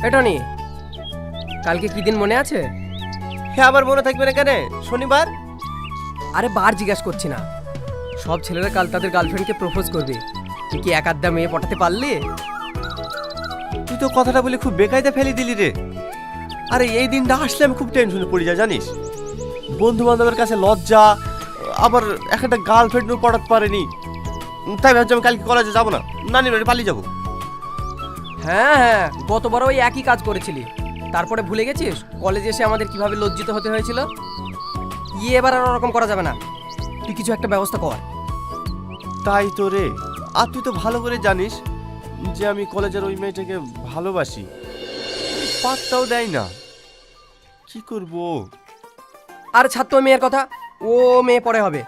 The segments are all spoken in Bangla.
এটা নি কালকে কি দিন মনে আছে? হ্যাঁ, আবার মনে থাকবে না কেন? শনিবার। আরে বার জিজ্ঞেস করছি না, সব ছেলেরা কাল তাদের গার্লফ্রেন্ডকে প্রপোজ করবে, তুই কি এক আধটা মেয়ে পটাতে পারলি? তুই তো কথাটা বলে খুব বেকায়দা ফেলে দিলি রে। আরে এই দিনটা আসলে আমি খুব টেনশনে পড়ে যাই জানিস। বন্ধু বান্ধবের কাছে লজ্জা, আবার একটা গার্লফ্রেন্ডও পড়াতে পারেনি, তাই ভাবছি আমি কালকে কলেজে যাবো না, নানির বাড়ি পালিয়ে যাবো। হ্যাঁ হ্যাঁ, গতবার ওই একই কাজ করেছিলি, তারপরে ভুলে গেছিস কলেজে এসে আমাদের কিভাবে লজ্জিত হতে হয়েছিল? এবার আর ওরকম করা যাবে না, তুই কিছু একটা ব্যবস্থা কর। তাই তো রে, আর তুই তো ভালো করে জানিস যে আমি কলেজের ওই মেয়েটাকে ভালোবাসি, পাত্তাও দেয় না, কি করব? আর ছাত্র মেয়ের কথা, ও মেয়ে পরে হবে,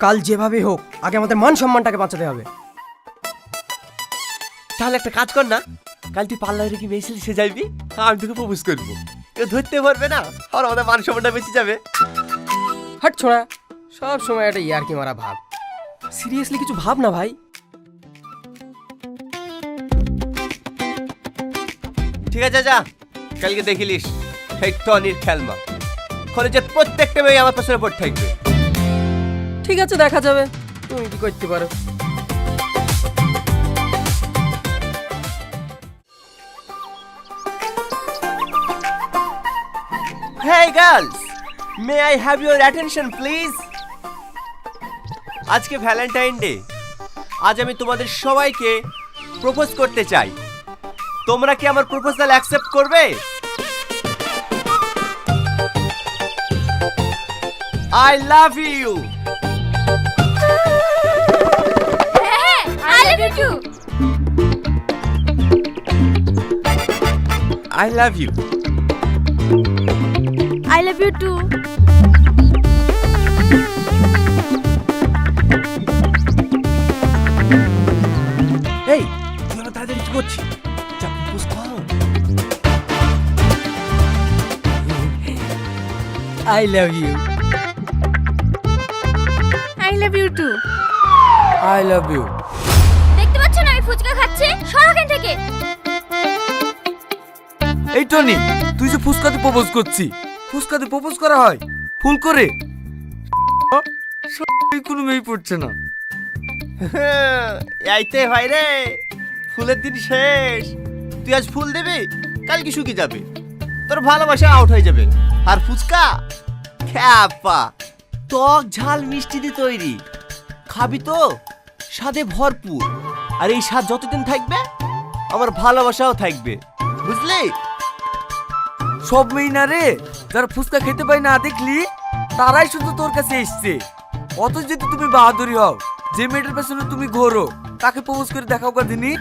কাল যেভাবে হোক আগে আমাদের মান সম্মানটাকে বাঁচাতে হবে। তাহলে একটা কাজ কর না, কাল তুই পার্লারে কি মেয়ে ছেলে যাইবি, আমি তোকে প্রপোজ করবো, কেউ ধরতে পারবে না, আর আমাদের মান সম্মানটা বেঁচে যাবে। হাট ছোড়া, সব সময় একটা ইয়ার্কি মারা ভাব, সিরিয়াসলি কিছু ভাব না ভাই। ঠিক আছে, যা কালকে দেখিলিস এই টনির খেলমা, কলেজের প্রত্যেকটা মেয়ে আমার পেছনে পড়ে থাকবে। ঠিক আছে, দেখা যাবে তুমি কি করতে পারো। Hey girls, may I have your attention please? আজকে ভ্যালেন্টাইন ডে, আজ আমি তোমাদের সবাইকে প্রপোজ করতে চাই, তোমরা কি আমার প্রপোজাল অ্যাকসেপ্ট করবে? I love you. I love you too. I love you. I love you too. এই তুই আমার তাড়াতাড়ি কি করছিস? যা প্রপোজ কর। I love you. I love you too. I love you. দেখতে পাচ্ছ না আমি ফুচকা খাচ্ছি? সরো এখান থেকে। এই টনি, তুই যে ফুসকাতে প্রপোজ করছি, ফুসকাতে প্রপোজ করা হয় ফুল করে? কোনো মেয়ে পড়ছে না। এইতে হয় রে, ফুলের দিন শেষ, তুই আজ ফুল দিবি, কাল কি শুকিয়ে যাবে, তোর ভালোবাসা আউট হয়ে যাবে, আর ফুচকা খ্যাপা টক ঝাল মিষ্টি দিয়ে তৈরি, খাবি তো স্বাদে ভরপুর, আর এই স্বাদ যতদিন থাকবে আমার ভালোবাসাও থাকবে, বুঝলি? সব মেয়ে না রে, যারা ফুচকা খেতে পায় না দেখলি তারাই শুধু তোর কাছে এসছে। অত যদি তুমি বাহাদুরি হও, যে মেয়েটার পেছনে তুমি ঘোরো তাকে প্রপোজ করে দেখাও কদিনই।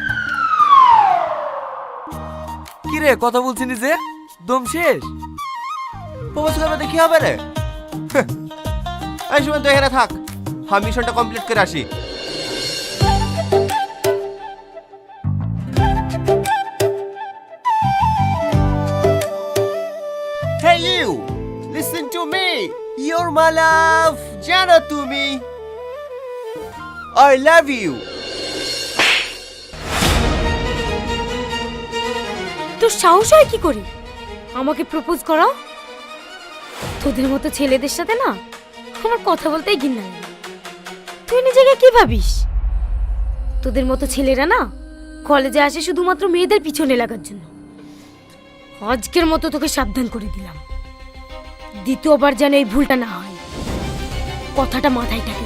কি রে, কথা বলছিনি যে দম শেষ? প্রপোজ করবে দেখি হবে রে। এই সময় তো এখানে থাক, আমি মিশনটা কমপ্লিট করে আসি। Hey you, listen to me. You're my love, জানো তুমি। I love you. তোর সাহস হয় কি করে আমাকে প্রপোজ করা? তোদের মতো ছেলেদের সাথে না আমার কথা বলতেই ঘৃণা লাগে। তুই নিজেকে কি ভাবিস? তোদের মতো ছেলেরা না কলেজে আসে শুধুমাত্র মেয়েদের পিছনে লাগার জন্য। আজকের মতো তোকে সাবধান করে দিলাম, দ্বিতীয়বার যেন এই ভুলটা না হয়, কথাটা মাথায় থাকে।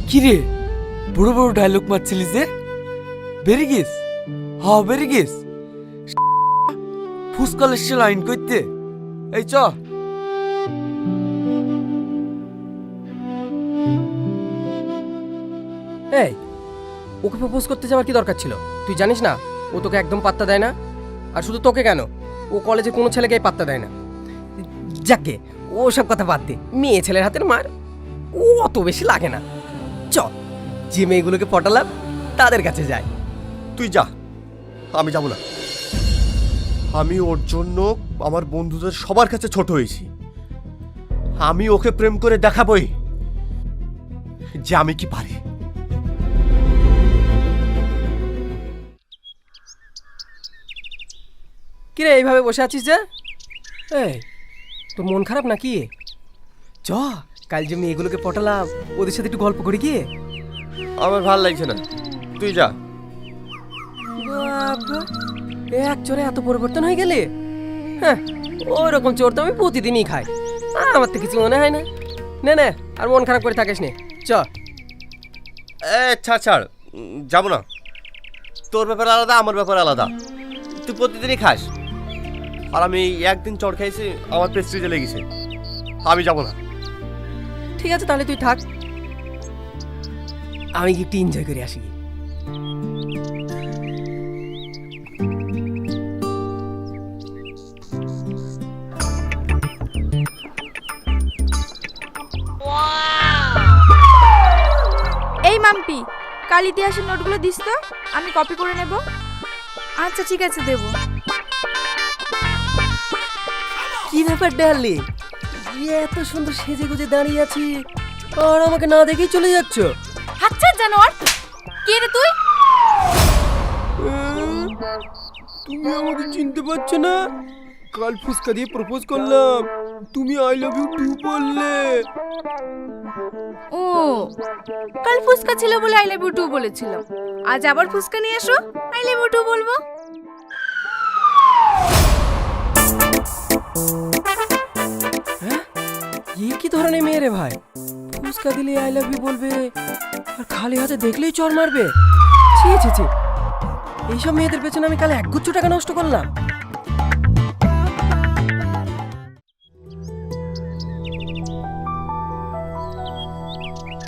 কি রে, বড় বড় ডায়লগ মারছিলি যে, বেরি গেস? হ্যাঁ বেরি গেস। ফুসকালের সে লাইন করতে, এই চ। এই, ওকে প্রপোজ করতে যাওয়ার কি দরকার ছিল? তুই জানিস না ও তোকে একদম পাত্তা দেয় না, আর শুধু তোকে কেন, ও কলেজে কোনো ছেলেকেই পাত্তা দেয় না। যাকে ও সব কথা বাদ দে, মেয়ে ছেলের হাতের মার ও অত বেশি লাগে না। চ, যে মেয়েগুলোকে পটালাম তাদের কাছে যায়। তুই যা, আমি যাব না। আমি ওর জন্য আমার বন্ধুদের সবার কাছে ছোট হয়েছি, আমি ওকে প্রেম করে দেখাবই, যে আমি কি পারি। কিরে এইভাবে বসে আছিস যে? এই তোর মন খারাপ নাকি? চ কাল যে মেয়েগুলোকে পটালাম ওদের সাথে একটু গল্প করি গিয়ে। আমার ভালো লাগছে না, তুই যা। বাবা, এক চোরে এত পরিবর্তন হয়ে গেলে? হ্যাঁ, ওই রকম চোর তো আমি প্রতিদিনই খাই, আমার তো কিছু মনে হয় না। নে নে, আর মন খারাপ করে থাকিস নে, চ। ছাড় ছাড়, যাবো না। তোর ব্যাপার আলাদা, আমার ব্যাপার আলাদা। তুই প্রতিদিনই খাস, আর আমি একদিন চড় খাইছি, আমার প্রেস্টিজে লেগেছে, আমি যাবো না। ঠিক আছে তাহলে তুই থাক, আমি কি একটু এনজয় করে আসি। এই মাম্পি, কাল ইতিহাসের নোটগুলো দিস তো, আমি কপি করে নেব। আচ্ছা ঠিক আছে, দেবো। কি ব্যাপার ডার্লি, এত সুন্দর সেজে গুজে দাঁড়িয়ে আছি আর আমাকে না দেখেই চলে যাচ্ছ? আচ্ছা জানোয়ার, কে রে তুই? তুমি আমাকে চিনতে পারছো না? কাল ফুসকা দিয়ে প্রপোজ করলাম, তুমি আই লাভ ইউ টু বললে। ও, কাল ফুসকা ছিল বলে আই লাভ ইউ টু বলেছিলাম, আজ আবার ফুসকা নিয়ে এসো, আই লাভ ইউ টু বলবো। কি ধরনের মেয়ে রে ভাই, ফুসকা দিলে আই লাভ ইউ বলবে আর খালি হাতে দেখলেই চড় মারবে? ছি ছি ছি, এইসব মেয়েদের পেছনে আমি কাল একগুচ্ছ টাকা নষ্ট করলাম।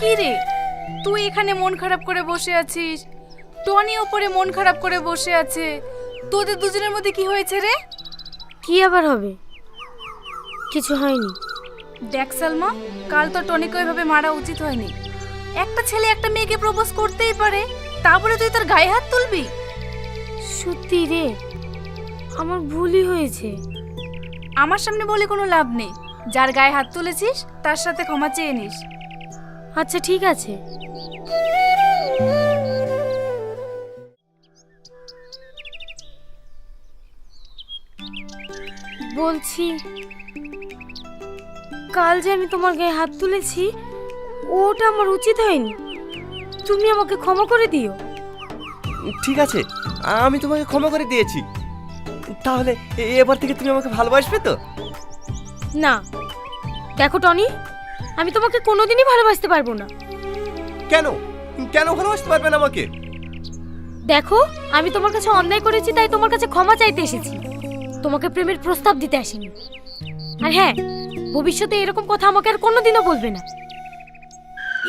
কি রে, তুই এখানে মন খারাপ করে বসে আছিস, টনি ওপরে মন খারাপ করে বসে আছে, তোদের দুজনের মধ্যে কি হয়েছে রে? কি আবার হবে? কিছু হয়নি। দেখ সালমা, কাল তো টনিকে ওইভাবে মারা উচিত হয়নি। একটা ছেলে একটা মেয়েকে প্রপোজ করতেই পারে, তারপরে তুই তার গায়ে হাত তুলবি? সত্যি রে, আমার ভুলই হয়েছে। আমার সামনে বলে কোনো লাভ নেই, যার গায়ে হাত তুলেছিস তার সাথে ক্ষমা চেয়ে নিস। আচ্ছা ঠিক আছে। বলছি, কাল যে আমি তোমার গায়ে হাত তুলেছি ওটা আমার উচিত হয়নি, তুমি আমাকে ক্ষমা করে দিও। ঠিক আছে, আমি তোমাকে ক্ষমা করে দিয়েছি, তাহলে এবার থেকে তুমি আমাকে ভালোবাসবে তো? না, দেখো টনি, আমি তোমাকে কোনোদিনই ভালোবাসতে পারবো না। কেন কেন ভালোবাসতে পারবে না আমাকে? দেখো, আমি তোমার কাছে অন্যায় করেছি, তাই তোমার কাছে ক্ষমা চাইতে এসেছি, তোমাকে প্রেমের প্রস্তাব দিতে আসিনি। আর হ্যাঁ, ভবিষ্যতে এরকম কথা আমাকে আর কোনোদিনও বলবে না।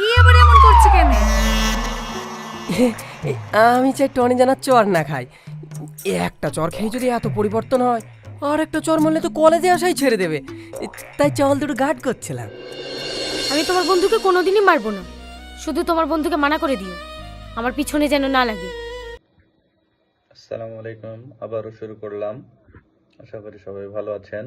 ই আবার এমন করছে কেন? আমি চাই টনি জানার চর না খাই, একটা চর খেয়ে যদি এত পরিবর্তন হয়, আর একটা চর মারলে তো কলেজে আসাই ছেড়ে দেবে, তাই চল দুটো গার্ড করছিলাম। আমি তোমার বন্ধুকে কোনোদিনই মারবো না, শুধু তোমার বন্ধুকে মানা করে দিও, আমার পিছনে যেন না লাগে। আসসালামু আলাইকুম, আবারও শুরু করলাম। আশা করি সবাই ভালো আছেন।